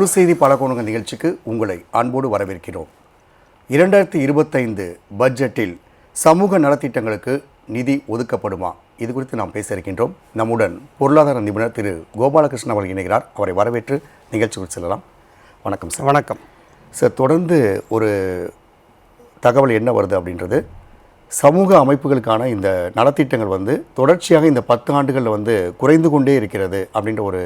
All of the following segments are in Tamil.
ஒரு செய்தி பலகோணங்கள் நிகழ்ச்சிக்கு உங்களை அன்போடு வரவேற்கிறோம். 2025 பட்ஜெட்டில் சமூக நலத்திட்டங்களுக்கு நிதி ஒதுக்கப்படுமா? இது குறித்து நாம் பேச இருக்கின்றோம். நம்முடன் பொருளாதார நிபுணர் திரு கோபாலகிருஷ்ணன் அவர்கள் இணைகிறார். அவரை வரவேற்று நிகழ்ச்சிக்கு செல்லலாம். வணக்கம் சார். வணக்கம் சார். தொடர்ந்து ஒரு தகவல் என்ன வருது அப்படின்றது, சமூக அமைப்புகளுக்கான இந்த நலத்திட்டங்கள் தொடர்ச்சியாக இந்த 10 ஆண்டுகளில் குறைந்து கொண்டே இருக்கிறது அப்படின்ற ஒரு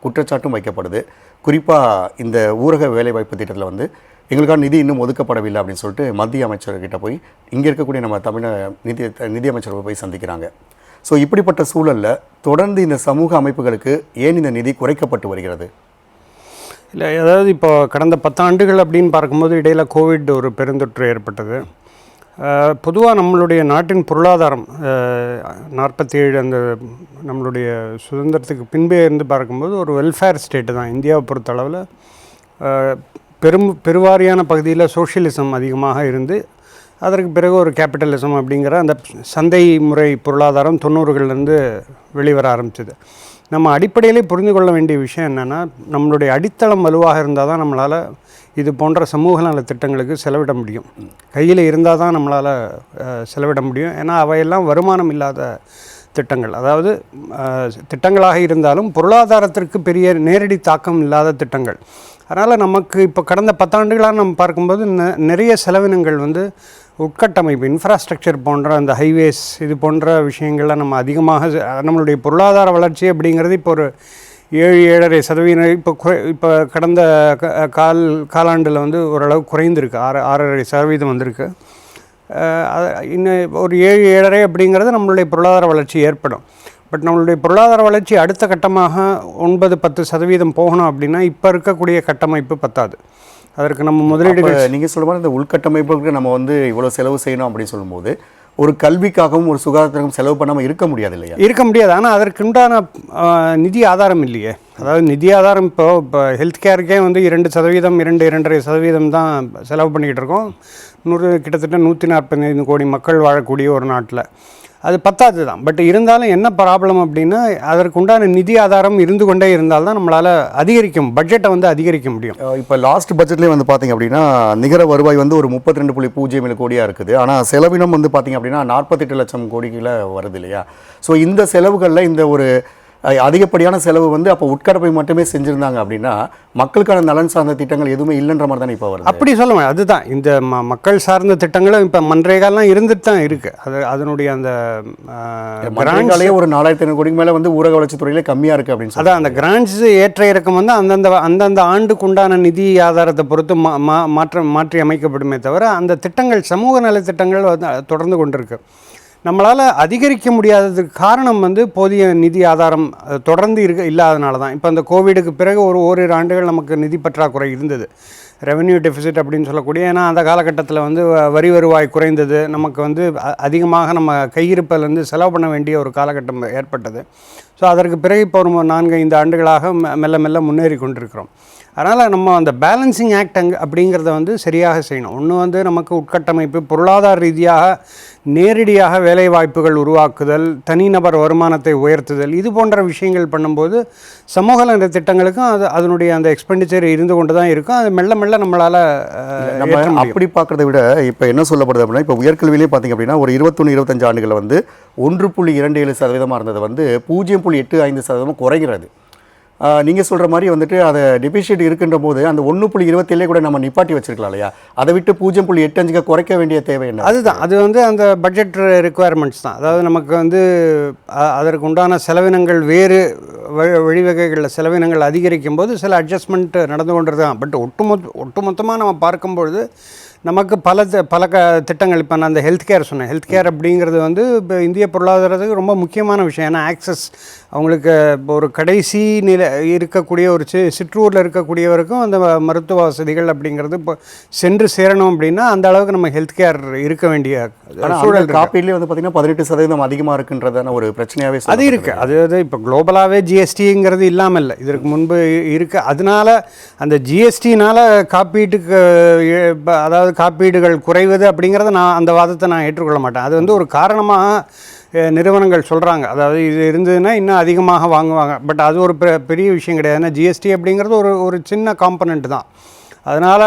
குற்றச்சாட்டும் வைக்கப்படுது. குறிப்பாக இந்த ஊரக வேலைவாய்ப்பு திட்டத்தில் எங்களுக்கான நிதி இன்னும் ஒதுக்கப்படவில்லை அப்படின்னு சொல்லிட்டு மத்திய அமைச்சர்கிட்ட போய் இங்கே இருக்கக்கூடிய நம்ம நிதியமைச்சர் போய் சந்திக்கிறாங்க. ஸோ இப்படிப்பட்ட சூழலில் தொடர்ந்து இந்த சமூக அமைப்புகளுக்கு ஏன் இந்த நிதி குறைக்கப்பட்டு வருகிறது? இல்லை, அதாவது இப்போ கடந்த 10 ஆண்டுகள் அப்படின்னு பார்க்கும்போது இடையில் கோவிட் ஒரு பெருந்தொற்று ஏற்பட்டது. பொதுவாக நம்மளுடைய நாட்டின் பொருளாதாரம் 47 அந்த நம்மளுடைய சுதந்திரத்துக்கு பின்பே இருந்து பார்க்கும்போது ஒரு வெல்ஃபேர் ஸ்டேட்டு தான் இந்தியாவை பொறுத்தளவில். பெருவாரியான பகுதியில் சோஷியலிசம் அதிகமாக இருந்து அதற்கு பிறகு ஒரு கேபிட்டலிசம் அப்படிங்கிற அந்த சந்தை முறை பொருளாதாரம் 90களிலேருந்து வெளிவர ஆரம்பிச்சது. நம்ம அடிப்படையிலே புரிந்து கொள்ள வேண்டிய விஷயம் என்னென்னா, நம்மளுடைய அடித்தளம் வலுவாக இருந்தால் தான் நம்மளால் இது போன்ற சமூக நல திட்டங்களுக்கு செலவிட முடியும். கையில் இருந்தால் தான் நம்மளால் செலவிட முடியும். ஏன்னா அவையெல்லாம் வருமானம் இல்லாத திட்டங்கள், அதாவது திட்டங்களாக இருந்தாலும் பொருளாதாரத்திற்கு பெரிய நேரடி தாக்கம் இல்லாத திட்டங்கள். அதனால் நமக்கு இப்போ கடந்த 10 ஆண்டுகளாக நம்ம பார்க்கும்போது நிறைய செலவினங்கள் உட்கட்டமைப்பு இன்ஃப்ராஸ்ட்ரக்சர் போன்ற அந்த ஹைவேஸ் இது போன்ற விஷயங்களில் நம்ம அதிகமாக நம்மளுடைய பொருளாதார வளர்ச்சி அப்படிங்கிறது இப்போ ஒரு 7-7.5% இப்போ கடந்த காலாண்டில் ஓரளவு குறைந்திருக்கு. 6.5% வந்திருக்கு. இன்னும் ஒரு 7-7.5 அப்படிங்கிறது நம்மளுடைய பொருளாதார வளர்ச்சி ஏற்படும். பட் நம்மளுடைய பொருளாதார வளர்ச்சி அடுத்த கட்டமாக 9-10% போகணும் அப்படின்னா இப்போ இருக்கக்கூடிய கட்டமைப்பு பத்தாது. அதற்கு நம்ம முதலீடுகள் நீங்கள் சொல்ல மாதிரி இந்த உள்கட்டமைப்புக்கு நம்ம இவ்வளோ செலவு செய்யணும் அப்படின்னு சொல்லும்போது ஒரு கல்விக்காகவும் ஒரு சுகாதாரத்துக்கும் செலவு பண்ணாமல் இருக்க முடியாது இல்லையா? இருக்க முடியாது. ஆனால் அதற்குண்டான நிதி ஆதாரம் இல்லையே. அதாவது நிதி ஆதாரம் இப்போ ஹெல்த் கேருக்கே 2%, 2-2.5% தான் செலவு பண்ணிக்கிட்டு இருக்கோம். கிட்டத்தட்ட 145 கோடி மக்கள் வாழக்கூடிய ஒரு நாட்டில் அது பத்தாது தான். பட் இருந்தாலும் என்ன ப்ராப்ளம் அப்படின்னா, அதற்குண்டான நிதி ஆதாரம் இருந்து கொண்டே இருந்தால்தான் நம்மளால் பட்ஜெட்டை அதிகரிக்க முடியும். இப்போ லாஸ்ட் பட்ஜெட்லேயே பார்த்தீங்க அப்படின்னா நிகர வருவாய் ஒரு 32.07 கோடியாக இருக்குது. ஆனால் செலவினம் பார்த்தீங்க அப்படின்னா 48 லட்சம் கோடிகளை வருது இல்லையா? ஸோ இந்த செலவுகளில் இந்த ஒரு அதிகப்படியான செலவு அப்போ உட்கடப்பை மட்டுமே செஞ்சுருந்தாங்க அப்படின்னா மக்களுக்கான நலன் சார்ந்த திட்டங்கள் எதுவுமே இல்லைன்ற மாதிரி தானே இப்போ வருது. அப்படி சொல்லுவேன். அதுதான் இந்த மக்கள் சார்ந்த திட்டங்களும் இப்போ மன்ரேகாலாம் இருந்துட்டு தான் இருக்குது. அதனுடைய அந்த மன்ரேகாலே ஒரு 4500 கோடிக்கு மேலே ஊரக வளர்ச்சித்துறையிலே கம்மியாக இருக்குது அப்படின்னு அதான் அந்த கிராண்ட்ஸ் ஏற்ற இறக்கம் அந்தந்த ஆண்டுக்குண்டான நிதி ஆதாரத்தை பொறுத்து மாற்றி அமைக்கப்படுமே தவிர அந்த திட்டங்கள் சமூக நல திட்டங்கள் தொடர்ந்து கொண்டிருக்கு. நம்மளால் அதிகரிக்க முடியாததுக்கு காரணம் போதிய நிதி ஆதாரம் தொடர்ந்து இல்லாதனால தான். இப்போ அந்த கோவிடுக்கு பிறகு ஓரிரு ஆண்டுகள் நமக்கு நிதி பற்றாக்குறை இருந்தது, ரெவென்யூ டெஃபிசிட் அப்படின்னு சொல்லக்கூடிய. ஏன்னா அந்த காலகட்டத்தில் வரி வருவாய் குறைந்தது, நமக்கு அதிகமாக நம்ம கையிருப்பிலேருந்து செலவு பண்ண வேண்டிய ஒரு காலகட்டம் ஏற்பட்டது. ஸோ அதற்கு பிறகு இப்போ ஒரு 4-5 ஆண்டுகளாக மெல்ல மெல்ல முன்னேறி கொண்டிருக்கிறோம். அதனால் நம்ம அந்த பேலன்சிங் ஆக்ட் அப்படிங்கிறத சரியாக செய்யணும். ஒன்று நமக்கு உட்கட்டமைப்பு, பொருளாதார ரீதியாக நேரடியாக வேலை வாய்ப்புகள் உருவாக்குதல், தனிநபர் வருமானத்தை உயர்த்துதல், இது போன்ற விஷயங்கள் பண்ணும்போது சமூக நல திட்டங்களுக்கும் அதனுடைய அந்த எக்ஸ்பெண்டிச்சர் இருந்து கொண்டு தான் இருக்கும். அது மெல்ல மெல்ல நம்மளால் அப்படி பார்க்குறத விட இப்போ என்ன சொல்லப்படுது அப்படின்னா, இப்போ உயர்கல்வியிலே பார்த்திங்க அப்படின்னா ஒரு 21-25 ஆண்டுகளில் 1.27% இருந்தது 0.85% குறைகிறது. நீங்கள் சொல்கிற மாதிரி அதை டெபிசிட் இருக்கின்ற போது அந்த 1.27 கூட நம்ம நிப்பாட்டி வச்சிருக்கலாம் இல்லையா? அதை விட்டு 0.85 குறைக்க வேண்டிய தேவை என்ன? அதுதான் அது அந்த பட்ஜெட் ரெக்குவயர்மெண்ட்ஸ் தான். அதாவது நமக்கு அதற்கு உண்டான செலவினங்கள் வேறு வழிவகைகளில் செலவினங்கள் அதிகரிக்கும் போது சில அட்ஜஸ்ட்மெண்ட் நடந்து கொண்டிருக்கு தான். பட் ஒட்டுமொத்தமாக நம்ம பார்க்கும்பொழுது நமக்கு பல திட்டங்கள். இப்போ நான் அந்த ஹெல்த் கேர் சொன்னேன். ஹெல்த் கேர் அப்படிங்கிறது இப்போ இந்திய பொருளாதாரத்துக்கு ரொம்ப முக்கியமான விஷயம். ஏன்னா ஆக்சஸ் அவங்களுக்கு இப்போ ஒரு கடைசி நிலை இருக்கக்கூடிய ஒரு சிற்றூரில் இருக்கக்கூடியவருக்கும் அந்த மருத்துவ வசதிகள் அப்படிங்கிறது இப்போ சென்று சேரணும் அப்படின்னா அந்த அளவுக்கு நம்ம ஹெல்த் கேர் இருக்க வேண்டிய சூழல். காப்பீட்லேயே பார்த்திங்கன்னா 18% அதிகமாக இருக்குன்றதான ஒரு பிரச்சனையாகவே அது இருக்குது. அது இப்போ குளோபலாகவே ஜிஎஸ்டிங்கிறது இல்லாமல் இல்லை, இதற்கு முன்பு இருக்குது. அதனால அந்த ஜிஎஸ்டினால் காப்பீட்டுக்கு அதாவது காப்பீடுகள் குறைவது அப்படிங்கிறத அந்த வாதத்தை நான் ஏற்றுக்கொள்ள மாட்டேன். அது ஒரு காரணமாக நிறுவனங்கள் சொல்கிறாங்க. அதாவது இது இருந்ததுன்னா இன்னும் அதிகமாக வாங்குவாங்க. பட் அது ஒரு பெரிய விஷயம் கிடையாது. ஏன்னா ஜிஎஸ்டி அப்படிங்கிறது ஒரு சின்ன காம்பனண்ட் தான். அதனால்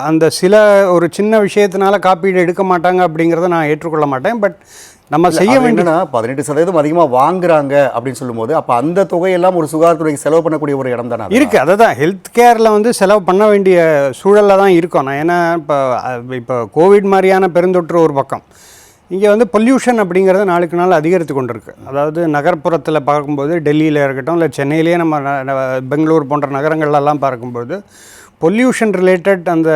அந்த சில ஒரு சின்ன விஷயத்தினால காப்பீடு எடுக்க மாட்டாங்க அப்படிங்கிறத நான் ஏற்றுக்கொள்ள மாட்டேன். பட் நம்ம செய்ய வேண்டியனா 18% அதிகமாக வாங்குறாங்க அப்படின்னு சொல்லும்போது அப்போ அந்த தொகையெல்லாம் ஒரு சுகாதாரத்துறைக்கு செலவு பண்ணக்கூடிய ஒரு இடம் தானே இருக்குது. அதை தான் ஹெல்த் கேரில் வந்து செலவு பண்ண வேண்டிய சூழலில் தான் இருக்கோம். நான் ஏன்னா இப்போ கோவிட் மாதிரியான பெருந்தொற்று ஒரு பக்கம், இங்கே வந்து பொல்யூஷன் அப்படிங்கிறது நாளுக்கு நாள் அதிகரித்து கொண்டிருக்கு. அதாவது நகர்ப்புறத்தில் பார்க்கும்போது டெல்லியில் இருக்கட்டும், இல்லை சென்னையிலேயே நம்ம பெங்களூர் போன்ற நகரங்கள்லாம் பார்க்கும்போது பொல்யூஷன் ரிலேட்டட் அந்த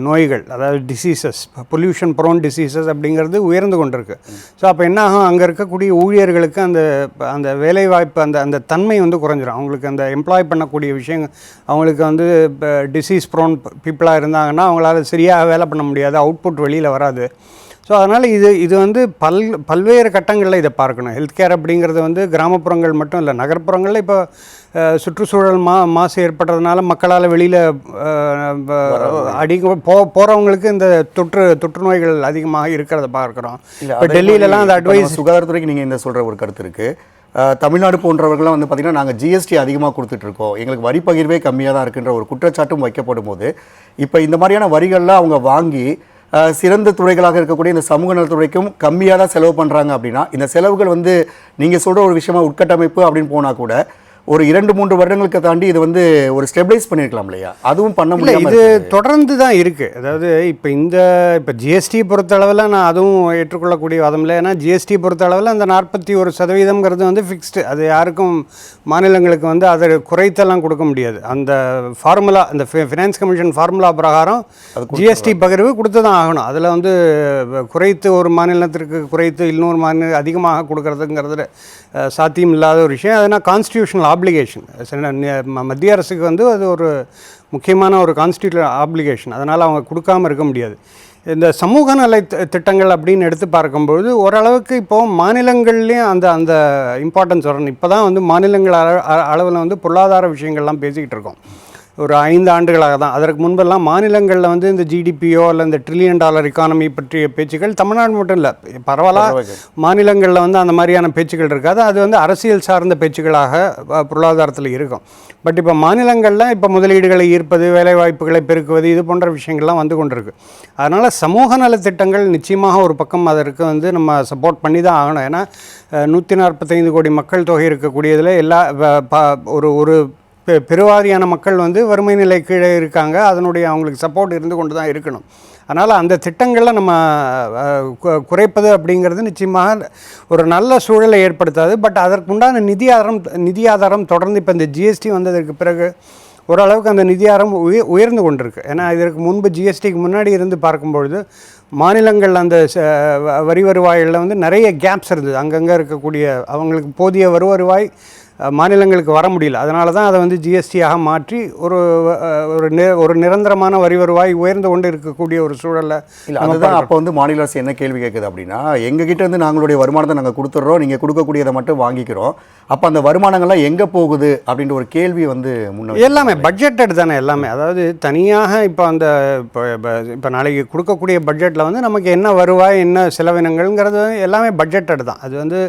நோய்கள், அதாவது டிசீசஸ், பொல்யூஷன் ப்ரோன் டிசீசஸ் அப்படிங்கிறது உயர்ந்து கொண்டிருக்கு. ஸோ அப்போ என்ன ஆகும், அங்கே இருக்கக்கூடிய ஊழியர்களுக்கு அந்த வேலைவாய்ப்பு அந்த தன்மை வந்து குறைஞ்சிடும். அவங்களுக்கு அந்த எம்ப்ளாய் பண்ணக்கூடிய விஷயங்கள், அவங்களுக்கு வந்து டிசீஸ் ப்ரோன் பீப்புளாக இருந்தாங்கன்னா அவங்களால சரியாக வேலை பண்ண முடியாது, அவுட்புட் வெளியில் வராது. ஸோ அதனால் இது வந்து பல்வேறு கட்டங்களில் இதை பார்க்கணும். ஹெல்த் கேர் அப்படிங்கிறது வந்து கிராமப்புறங்கள் மட்டும் இல்லை, நகர்ப்புறங்களில் இப்போ சுற்றுச்சூழல் மாசு ஏற்படுறதுனால மக்களால் வெளியில் போகிறவங்களுக்கு இந்த தொற்று நோய்கள் அதிகமாக இருக்கிறத பார்க்குறோம். இப்போ டெல்லியிலலாம் அந்த அட்வைஸ் சுகாதாரத்துறைக்கு நீங்கள் இந்த சொல்கிற ஒரு கருத்து இருக்குது. தமிழ்நாடு போன்றவர்கள்லாம் வந்து பார்த்திங்கன்னா நாங்கள் ஜிஎஸ்டி அதிகமாக கொடுத்துட்ருக்கோம், எங்களுக்கு வரி பகிர்வே கம்மியாக தான் இருக்குன்ற ஒரு குற்றச்சாட்டும் வைக்கப்படும் போது இப்போ இந்த மாதிரியான வரிகள்லாம் அவங்க வாங்கி சிறந்த துறைகளாக இருக்கக்கூடிய இந்த சமூக நலத்துறைக்கும் கம்மியாக தான் செலவு பண்ணுறாங்க அப்படின்னா இந்த செலவுகள் வந்து நீங்கள் சொல்கிற ஒரு விஷயமா உட்கட்டமைப்பு அப்படின்னு போனால் கூட ஒரு 2-3 வருடங்களுக்கு தாண்டி இது வந்து ஒரு ஸ்டெபிளைஸ் பண்ணியிருக்கலாம் இல்லையா? அதுவும் பண்ண முடியல. இது தொடர்ந்து தான் இருக்குது. அதாவது இப்போ ஜிஎஸ்டி பொறுத்தளவில் நான் அதுவும் ஏற்றுக்கொள்ளக்கூடிய வாதம் இல்லை. ஏன்னா ஜிஎஸ்டி பொறுத்தளவில் அந்த 41% வந்து ஃபிக்ஸ்டு. அது யாருக்கும் மாநிலங்களுக்கு வந்து அதை குறைத்தெல்லாம் கொடுக்க முடியாது. அந்த ஃபார்முலா, அந்த ஃபினான்ஸ் கமிஷன் ஃபார்முலா பிரகாரம் ஜிஎஸ்டி பகிர்வு கொடுத்து தான் ஆகணும். அதில் வந்து குறைத்து ஒரு மாநிலத்திற்கு குறைத்து இன்னொரு மாநிலம் அதிகமாக கொடுக்கறதுங்கிறது சாத்தியம் இல்லாத ஒரு விஷயம். அதனால் கான்ஸ்டியூஷனல் ஆப்ளிகேஷன் மத்திய அரசுக்கு வந்து அது ஒரு முக்கியமான ஒரு கான்ஸ்டியூஷனல் ஆப்ளிகேஷன். அதனால் அவங்க கொடுக்காமல் இருக்க முடியாது. இந்த சமூக நல திட்டங்கள் அப்படின்னு எடுத்து பார்க்கும்பொழுது ஓரளவுக்கு இப்போது மாநிலங்கள்லேயும் அந்த இம்பார்ட்டன்ஸ் வரணும். இப்போ தான் வந்து மாநிலங்கள் அளவில் வந்து பொருளாதார விஷயங்கள்லாம் பேசிக்கிட்டு இருக்கோம். ஒரு 5 ஆண்டுகளாக தான். அதற்கு முன்பெல்லாம் மாநிலங்களில் வந்து இந்த ஜிடிபியோ இல்லை இந்த $1 ட்ரில்லியன் எக்கானமி பற்றிய பேச்சுக்கள் தமிழ்நாடு மட்டும் இல்லை, பரவலாக மாநிலங்களில் வந்து அந்த மாதிரியான பேச்சுக்கள் இருக்காது. அது வந்து அரசியல் சார்ந்த பேச்சுக்களாக பொருளாதாரத்தில் இருக்கும். பட் இப்போ மாநிலங்களில் இப்போ முதலீடுகளை ஈர்ப்பது, வேலைவாய்ப்புகளை பெருக்குவது, இது போன்ற விஷயங்கள்லாம் வந்து கொண்டிருக்கு. அதனால் சமூக நலத்திட்டங்கள் நிச்சயமாக ஒரு பக்கம் அதற்கு வந்து நம்ம சப்போர்ட் பண்ணி தான் ஆகணும். ஏன்னா 145 கோடி மக்கள் தொகை இருக்கக்கூடியதில் ஒரு பெருவாரியான மக்கள் வந்து வறுமை நிலை கீழே இருக்காங்க. அவங்களுக்கு சப்போர்ட் இருந்து கொண்டு தான் இருக்கணும். அதனால் அந்த திட்டங்களில் நம்ம குறைப்பது அப்படிங்கிறது நிச்சயமாக ஒரு நல்ல சூழலை ஏற்படுத்தாது. பட் அதற்குண்டான நிதி ஆதாரம் தொடர்ந்து இப்போ இந்த ஜிஎஸ்டி வந்ததற்கு பிறகு ஓரளவுக்கு அந்த நிதி ஆதாரம் உயர்ந்து கொண்டிருக்கு. ஏன்னா இதற்கு முன்பு ஜிஎஸ்டிக்கு முன்னாடி இருந்து பார்க்கும்பொழுது மாநிலங்கள் அந்த வரி வருவாயில் வந்து நிறைய கேப்ஸ் இருந்தது. அங்கங்கே இருக்கக்கூடிய அவங்களுக்கு போதிய வருவாய் மாநிலங்களுக்கு வர முடியல. அதனால தான் அதை வந்து ஜிஎஸ்டியாக மாற்றி ஒரு நிரந்தரமான வரி வருவாய் உயர்ந்து கொண்டு இருக்கக்கூடிய ஒரு சூழலில் இல்லை. அதுதான் அப்போ வந்து மாநில அரசு என்ன கேள்வி கேட்குது அப்படின்னா, எங்ககிட்ட இருந்து நாங்களுடைய வருமானத்தை நாங்கள் கொடுத்துட்றோம், நீங்கள் கொடுக்கக்கூடியதை மட்டும் வாங்கிக்கிறோம், அப்போ அந்த வருமானங்கள்லாம் எங்கே போகுது அப்படின்ற ஒரு கேள்வி வந்து எல்லாமே பட்ஜெட்டட் தானே எல்லாமே. அதாவது தனியாக இப்போ நாளைக்கு கொடுக்கக்கூடிய பட்ஜெட்டில் வந்து நமக்கு என்ன வருவாய் என்ன செலவினங்கள்ங்கிறது எல்லாமே பட்ஜெட்டட் தான். அது வந்து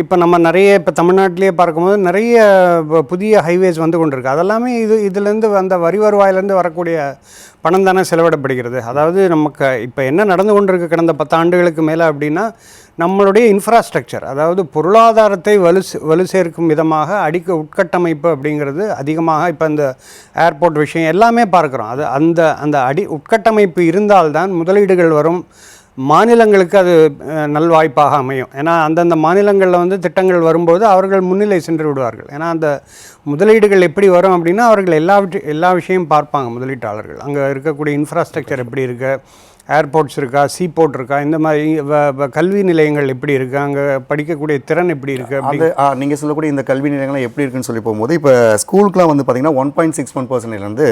இப்போ நம்ம இப்போ தமிழ்நாட்டிலே பார்க்கும்போது நிறைய புதிய ஹைவேஸ் வந்து கொண்டிருக்கு. அதெல்லாமே இதுலேருந்து அந்த வரி வருவாயிலேருந்து வரக்கூடிய பணம் தானே செலவிடப்படுகிறது. அதாவது நமக்கு இப்போ என்ன நடந்து கொண்டிருக்கு கடந்த 10 ஆண்டுகளுக்கு மேலே அப்படின்னா, நம்மளுடைய இன்ஃப்ராஸ்ட்ரக்சர், அதாவது பொருளாதாரத்தை வலு சேர்க்கும் விதமாக உட்கட்டமைப்பு அப்படிங்கிறது அதிகமாக இப்போ இந்த ஏர்போர்ட் விஷயம் எல்லாமே பார்க்குறோம். அது அந்த உட்கட்டமைப்பு இருந்தால்தான் முதலீடுகள் வரும், மாநிலங்களுக்கு அது நல்வாய்ப்பாக அமையும். ஏன்னா அந்தந்த மாநிலங்களில் வந்து திட்டங்கள் வரும்போது அவர்கள் முன்னிலை சென்று விடுவார்கள். ஏன்னா அந்த முதலீடுகள் எப்படி வரும் அப்படின்னா அவர்கள் எல்லா விஷயம் பார்ப்பாங்க முதலீட்டாளர்கள். அங்கே இருக்கக்கூடிய இன்ஃப்ராஸ்ட்ரக்சர் எப்படி இருக்குது, ஏர்போர்ட்ஸ் இருக்கா, சீபோர்ட் இருக்கா, இந்த மாதிரி கல்வி நிலையங்கள் எப்படி இருக்குது, அங்கே படிக்கக்கூடிய திறன் எப்படி இருக்குது. அது நீங்கள் சொல்லக்கூடிய இந்த கல்வி நிலையங்கள்லாம் எப்படி இருக்குன்னு சொல்லி போகும்போது இப்போ ஸ்கூலுக்குலாம் வந்து பார்த்திங்கன்னா 1.61%லேருந்து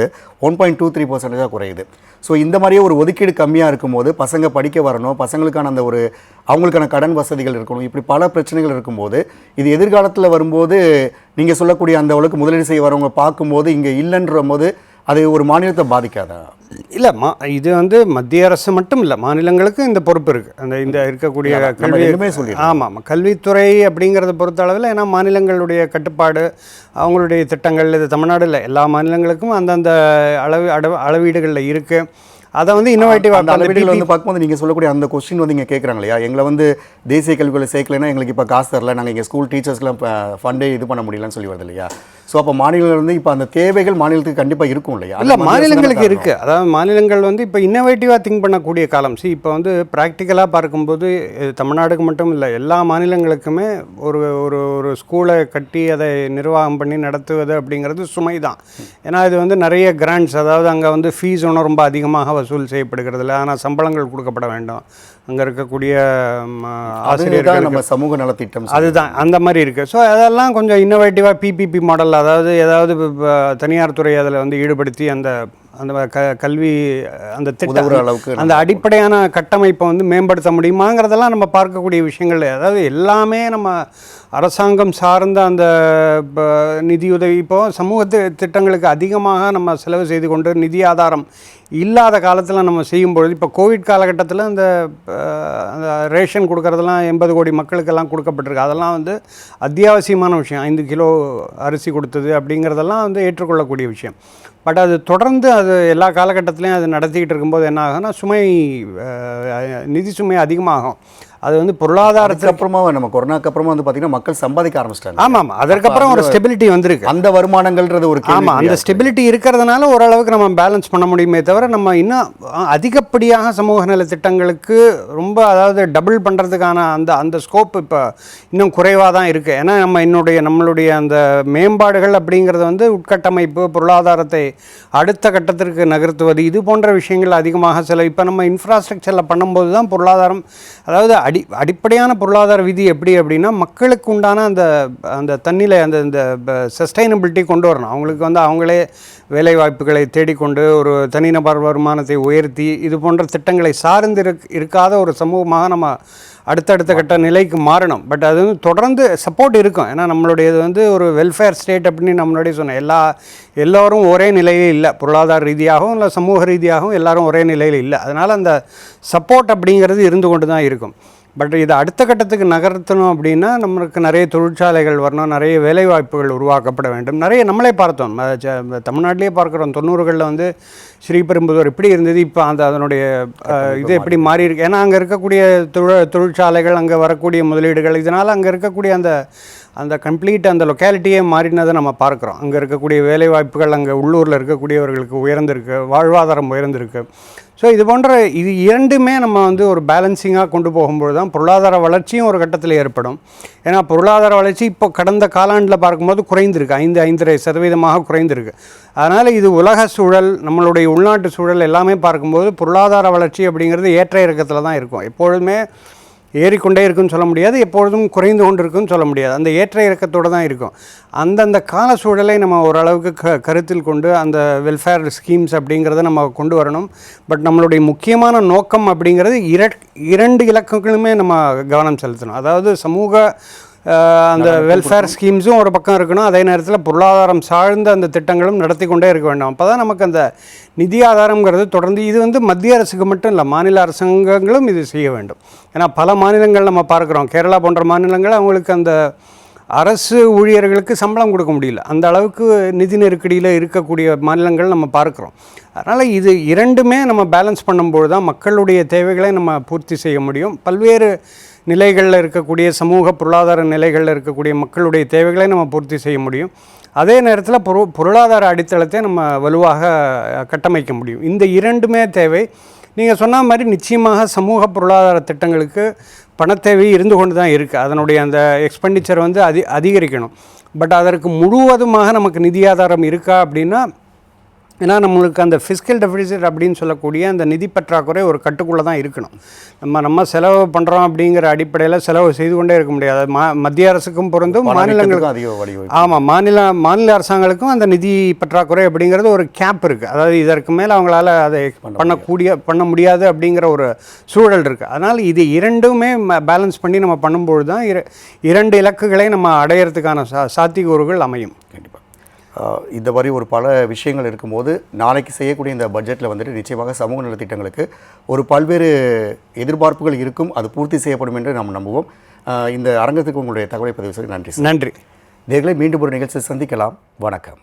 1.23% குறையுது. ஸோ இந்த மாதிரியே ஒரு ஒதுக்கீடு கம்மியாக இருக்கும்போது பசங்க படிக்க வரணும், பசங்களுக்கான அந்த ஒரு அவங்களுக்கான கடன் வசதிகள் இருக்கணும், இப்படி பல பிரச்சனைகள் இருக்கும்போது இது எதிர்காலத்தில் வரும்போது நீங்கள் சொல்லக்கூடிய அந்த அளவுக்கு முதலீடு செய்ய வரவங்க பார்க்கும்போது இங்கே இல்லைன்ற போது அது ஒரு மாநிலத்தை பாதிக்காதா? இல்லை இது வந்து மத்திய அரசு மட்டும் இல்லை, மாநிலங்களுக்கும் இந்த பொறுப்பு இருக்குது. இந்த இருக்கக்கூடிய கல்வி ஆமாம் கல்வித்துறை அப்படிங்கிறத பொறுத்த அளவில், ஏன்னா மாநிலங்களுடைய கட்டுப்பாடு, அவங்களுடைய திட்டங்கள், இது தமிழ்நாடு இல்லை, எல்லா மாநிலங்களுக்கும் அந்தந்த அளவீடுகளில் இருக்குது. அதை வந்து இன்னோவேட்டிவாக அந்த அளவீடுகள் வந்து பார்க்கும்போது நீங்கள் சொல்லக்கூடிய அந்த கொஸ்டின் வந்து இங்கே கேட்குறாங்க இல்லையா, எங்களை வந்து தேசிய கல்விகளை சேர்க்கலைன்னா எங்களுக்கு இப்போ காசு தரல, நாங்கள் இங்கே ஸ்கூல் டீச்சர்ஸ்லாம் இப்போ ஃபண்டே இது பண்ண முடியலன்னு சொல்லி வருது இல்லையா. ஸோ அப்போ மாநிலங்கள் வந்து இப்போ அந்த தேவைகள் மாநிலத்துக்கு கண்டிப்பாக இருக்கும் இல்லையா? இல்லை, மாநிலங்களுக்கு இருக்குது. அதாவது மாநிலங்கள் வந்து இப்போ இன்னோவேட்டிவாக திங்க் பண்ணக்கூடிய காலம். இப்போ வந்து ப்ராக்டிக்கலாக பார்க்கும்போது தமிழ்நாடுக்கு மட்டும் இல்லை, எல்லா மாநிலங்களுக்குமே ஒரு ஒரு ஒரு ஸ்கூலை கட்டி அதை நிர்வாகம் பண்ணி நடத்துவது அப்படிங்கிறது சுமை தான். ஏன்னா இது வந்து நிறைய கிராண்ட்ஸ், அதாவது அங்கே வந்து ஃபீஸ் ஒன்றும் ரொம்ப அதிகமாக வசூல் செய்யப்படுகிறது இல்லை, ஆனால் சம்பளங்கள் கொடுக்கப்பட வேண்டும். அங்கே இருக்கக்கூடிய ஆசிரியர்கள், நம்ம சமூக நலத்திட்டம் அதுதான் அந்த மாதிரி இருக்குது. ஸோ அதெல்லாம் கொஞ்சம் இன்னோவேட்டிவாக பிபிபி மாடல், அதாவது ஏதாவது தனியார் துறை அதில் வந்து ஈடுபடுத்தி அந்த அந்த கல்வி அந்த திட்டம் அளவுக்கு அந்த அடிப்படையான கட்டமைப்பை வந்து மேம்படுத்த முடியுமாங்கிறதெல்லாம் நம்ம பார்க்கக்கூடிய விஷயங்கள். அதாவது எல்லாமே நம்ம அரசாங்கம் சார்ந்த அந்த நிதியுதவி, இப்போது சமூக திட்டங்களுக்கு அதிகமாக நம்ம செலவு செய்து கொண்டு நிதி ஆதாரம் இல்லாத காலத்தில் நம்ம செய்யும்பொழுது, இப்போ கோவிட் காலகட்டத்தில் அந்த ரேஷன் கொடுக்கறதெல்லாம் 80 கோடி மக்களுக்கெல்லாம் கொடுக்கப்பட்டிருக்கு. அதெல்லாம் வந்து அத்தியாவசியமான விஷயம். 5 கிலோ அரிசி கொடுத்தது அப்படிங்கிறதெல்லாம் வந்து ஏற்றுக்கொள்ளக்கூடிய விஷயம். பட் அது தொடர்ந்து அது எல்லா காலகட்டத்திலையும் அது நடத்திக்கிட்டு இருக்கும்போது என்ன ஆகும்னா, நிதி சுமை அதிகமாகும். அது வந்து பொருளாதாரத்துக்கு அப்புறமா நம்ம கொரோனாக்கு அப்புறமா வந்து பார்த்தீங்கன்னா மக்கள் சம்பாதிக்க ஆரம்பிச்சிட்டாங்க. ஆமாம், அதற்கப்புறம் ஒரு ஸ்டெபிலிட்டி வந்திருக்கு. அந்த வருமானங்கள்ன்றது ஒரு ஆமாம், அந்த ஸ்டெபிலிட்டி இருக்கிறதுனால ஓரளவுக்கு நம்ம பேலன்ஸ் பண்ண முடியுமே தவிர, நம்ம இன்னும் அதிகப்படியாக சமூக நல திட்டங்களுக்கு ரொம்ப, அதாவது டபுள் பண்ணுறதுக்கான அந்த அந்த ஸ்கோப் இப்போ இன்னும் குறைவாக தான் இருக்குது. ஏன்னா நம்மளுடைய அந்த மேம்பாடுகள் அப்படிங்கிறது வந்து உட்கட்டமைப்பு, பொருளாதாரத்தை அடுத்த கட்டத்திற்கு நகர்த்துவது, இது போன்ற விஷயங்கள் அதிகமாக இப்போ நம்ம இன்ஃப்ராஸ்ட்ரக்சரில் பண்ணும்போது தான் பொருளாதாரம், அதாவது அடிப்படையான பொருளாதார விதி எப்படி அப்படின்னா, மக்களுக்கு உண்டான அந்த அந்த தண்ணியில் அந்த சஸ்டைனபிலிட்டி கொண்டு வரணும். அவங்களுக்கு வந்து அவங்களே வேலை வாய்ப்புகளை தேடிக்கொண்டு ஒரு தனிநபர் வருமானத்தை உயர்த்தி இது போன்ற திட்டங்களை சார்ந்து இருக்காத ஒரு சமூகமாக நம்ம அடுத்தடுத்த கட்ட நிலைக்கு மாறணும். பட் அது வந்து தொடர்ந்து சப்போர்ட் இருக்கும். ஏன்னா நம்மளுடையது வந்து ஒரு வெல்ஃபேர் ஸ்டேட் அப்படின்னு நம்மளுடைய சொன்னேன். எல்லோரும் ஒரே நிலையில் இல்லை, பொருளாதார ரீதியாகவும் இல்லை சமூக ரீதியாகவும் எல்லாரும் ஒரே நிலையில் இல்லை. அதனால் அந்த சப்போர்ட் அப்படிங்கிறது இருந்து கொண்டு தான் இருக்கும். பட் இதை அடுத்த கட்டத்துக்கு நகர்த்தணும் அப்படின்னா நம்மளுக்கு நிறைய தொழிற்சாலைகள் வரணும், நிறைய வேலைவாய்ப்புகள் உருவாக்கப்பட வேண்டும். நிறைய நம்மளே பார்த்தோம், தமிழ்நாட்டிலே பார்க்குறோம். 90களில் வந்து ஸ்ரீபெரும்புதூர் எப்படி இருந்தது, இப்போ அதனுடைய இது எப்படி மாறி இருக்கு. ஏன்னா அங்கே இருக்கக்கூடிய தொழிற்சாலைகள், அங்கே வரக்கூடிய முதலீடுகள், இதனால் அங்கே இருக்கக்கூடிய அந்த கம்ப்ளீட் அந்த லொக்காலிட்டியே மாறினதை நம்ம பார்க்குறோம். அங்கே இருக்கக்கூடிய வேலைவாய்ப்புகள், அங்கே உள்ளூரில் இருக்கக்கூடியவர்களுக்கு உயர்ந்திருக்கு, வாழ்வாதாரம் உயர்ந்திருக்கு. ஸோ இது போன்ற இது இரண்டுமே நம்ம வந்து ஒரு பேலன்சிங்காக கொண்டு போகும்போது தான் பொருளாதார வளர்ச்சியும் ஒரு கட்டத்தில் ஏற்படும். ஏன்னா பொருளாதார வளர்ச்சி இப்போ கடந்த காலாண்டில் பார்க்கும்போது குறைந்திருக்கு, 5.5% குறைந்திருக்கு. அதனால் இது உலக சூழல், நம்மளுடைய உள்நாட்டு சூழல் எல்லாமே பார்க்கும்போது பொருளாதார வளர்ச்சி அப்படிங்கிறது ஏற்ற இறக்கத்தில் தான் இருக்கும். எப்பொழுதுமே ஏறிக்கொண்டே இருக்குன்னு சொல்ல முடியாது, எப்பொழுதும் குறைந்து கொண்டு இருக்குன்னு சொல்ல முடியாது. அந்த ஏற்ற இறக்கத்தோடு தான் இருக்கும். அந்தந்த கால சூழலை நம்ம ஓரளவுக்கு கருத்தில் கொண்டு அந்த வெல்ஃபேர் ஸ்கீம்ஸ் அப்படிங்கிறத நம்ம கொண்டு வரணும். பட் நம்மளுடைய முக்கியமான நோக்கம் அப்படிங்கிறது 2 இலக்குகளுமே நம்ம கவனம் செலுத்தணும். அதாவது சமூக அந்த வெல்ஃபேர் ஸ்கீம்ஸும் ஒரு பக்கம் இருக்கணும், அதே நேரத்தில் பொருளாதாரம் சார்ந்த அந்த திட்டங்களும் நடத்தி கொண்டே இருக்க வேண்டும். அப்போ தான் நமக்கு அந்த நிதி ஆதாரங்கிறது தொடர்ந்து, இது வந்து மத்திய அரசுக்கு மட்டும் இல்லை, மாநில அரசாங்கங்களும் இது செய்ய வேண்டும். ஏன்னா பல மாநிலங்கள் நம்ம பார்க்குறோம், கேரளா போன்ற மாநிலங்கள் அவங்களுக்கு அந்த அரசு ஊழியர்களுக்கு சம்பளம் கொடுக்க முடியல, அந்த அளவுக்கு நிதி நெருக்கடியில் இருக்கக்கூடிய மாநிலங்கள் நம்ம பார்க்குறோம். அதனால் இது இரண்டுமே நம்ம பேலன்ஸ் பண்ணும்போது தான் மக்களுடைய தேவைகளை நம்ம பூர்த்தி செய்ய முடியும். பல்வேறு நிலைகளில் இருக்கக்கூடிய சமூக பொருளாதார நிலைகளில் இருக்கக்கூடிய மக்களுடைய தேவைகளை நம்ம பூர்த்தி செய்ய முடியும். அதே நேரத்தில் பொருளாதார அடித்தளத்தை நம்ம வலுவாக கட்டமைக்க முடியும். இந்த இரண்டுமே தேவை. நீங்கள் சொன்ன மாதிரி நிச்சயமாக சமூக பொருளாதார திட்டங்களுக்கு பணத்தேவை இருந்து கொண்டு தான் இருக்குது. அதனுடைய அந்த எக்ஸ்பெண்டிச்சர் வந்து அதிகரிக்கணும். பட் அதற்கு முழுவதுமாக நமக்கு நிதி ஆதாரம் இருக்கா அப்படின்னா, ஏன்னா நம்மளுக்கு அந்த ஃபிஸ்கல் டெஃபிசிட் அப்படின்னு சொல்லக்கூடிய அந்த நிதி பற்றாக்குறை ஒரு கட்டுக்குள்ளே தான் இருக்கணும். நம்ம செலவு பண்ணுறோம் அப்படிங்கிற அடிப்படையில் செலவு செய்து கொண்டே இருக்க முடியாது. மத்திய அரசுக்கும் பொருந்தும், மாநிலங்களுக்கும். ஆமாம், மாநில அரசாங்கங்களுக்கும் அந்த நிதி பற்றாக்குறை அப்படிங்கிறது ஒரு கேப் இருக்குது. அதாவது இதற்கு மேலே அவங்களால அதை பண்ண முடியாது அப்படிங்கிற ஒரு சூழல் இருக்குது. அதனால் இது இரண்டுமே பேலன்ஸ் பண்ணி நம்ம பண்ணும்போது தான் 2 இலக்குகளை நம்ம அடையிறதுக்கான சாத்தியக்கூறுகள் அமையும். கண்டிப்பாக. இந்த மாதிரி ஒரு பல விஷயங்கள் இருக்கும்போது நாளைக்கு செய்யக்கூடிய இந்த பட்ஜெட்டில் வந்துட்டு நிச்சயமாக சமூக நலத்திட்டங்களுக்கு ஒரு பல்வேறு எதிர்பார்ப்புகள் இருக்கும், அது பூர்த்தி செய்யப்படும் என்று நாம் நம்புவோம். இந்த அரங்கத்துக்கு உங்களுடைய தகவலை பதிவு செய்ய நன்றி. நன்றி. நேயர்களே, மீண்டும் ஒரு நிகழ்ச்சியை சந்திக்கலாம். வணக்கம்.